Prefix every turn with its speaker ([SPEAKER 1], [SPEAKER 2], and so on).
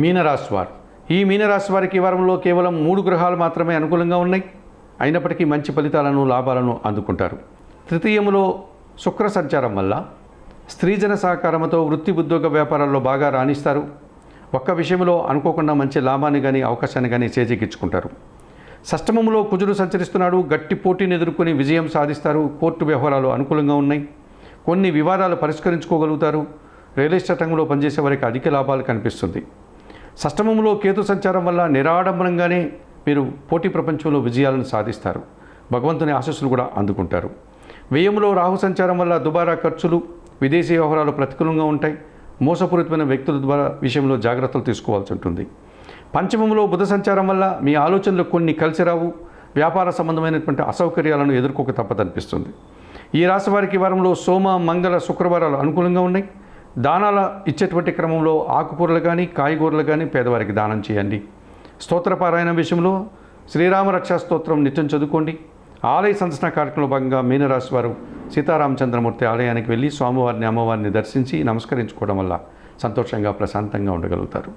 [SPEAKER 1] మీనరాశి వారు. ఈ మీనరాశి వారికి ఈ వారంలో కేవలం 3 గ్రహాలు మాత్రమే అనుకూలంగా ఉన్నాయి. అయినప్పటికీ మంచి ఫలితాలను, లాభాలను అందుకుంటారు. తృతీయములో శుక్ర సంచారం వల్ల స్త్రీజన సహకారంతో వృత్తి, ఉద్యోగ, వ్యాపారాల్లో బాగా రాణిస్తారు. ఒక్క విషయంలో అనుకోకుండా మంచి లాభాన్ని కానీ, అవకాశాన్ని కానీ చేజిక్కించుకుంటారు. షష్టమంలో కుజుడు సంచరిస్తున్నాడు. గట్టి పోటీని ఎదుర్కొని విజయం సాధిస్తారు. కోర్టు వ్యవహారాలు అనుకూలంగా ఉన్నాయి. కొన్ని వివాదాలు పరిష్కరించుకోగలుగుతారు. రియల్ ఎస్టేట్ రంగంలో పనిచేసే వారికి అధిక లాభాలు కనిపిస్తుంది. షష్టమంలో కేతు సంచారం వల్ల నిరాడంబరంగానే మీరు పోటీ ప్రపంచంలో విజయాలను సాధిస్తారు. భగవంతుని ఆశీస్సులు కూడా అందుకుంటారు. వ్యయంలో రాహు సంచారం వల్ల దుబారా ఖర్చులు, విదేశీ వ్యవహారాలు ప్రతికూలంగా ఉంటాయి. మోసపూరితమైన వ్యక్తుల ద్వారా విషయంలో జాగ్రత్తలు తీసుకోవాల్సి ఉంటుంది. పంచమంలో బుధ సంచారం వల్ల మీ ఆలోచనలు కొన్ని కలిసి రావు. వ్యాపార సంబంధమైనటువంటి అసౌకర్యాలను ఎదుర్కోక తప్పదనిపిస్తుంది. ఈ రాశి వారికి వారంలో సోమ, మంగళ, శుక్రవారాలు అనుకూలంగా ఉన్నాయి. దానాల ఇచ్చేటువంటి క్రమంలో ఆకుకూరలు కానీ, కాయగూరలు కానీ పేదవారికి దానం చేయండి. స్తోత్రపారాయణ విషయంలో శ్రీరామ రక్షా స్తోత్రం నిత్యం చదువుకోండి. ఆలయ సందర్శన కార్యక్రమంలో భాగంగా మీనరాశి వారు సీతారామచంద్రమూర్తి ఆలయానికి వెళ్ళి స్వామివారిని, అమ్మవారిని దర్శించి నమస్కరించుకోవడం వల్ల సంతోషంగా, ప్రశాంతంగా ఉండగలుగుతారు.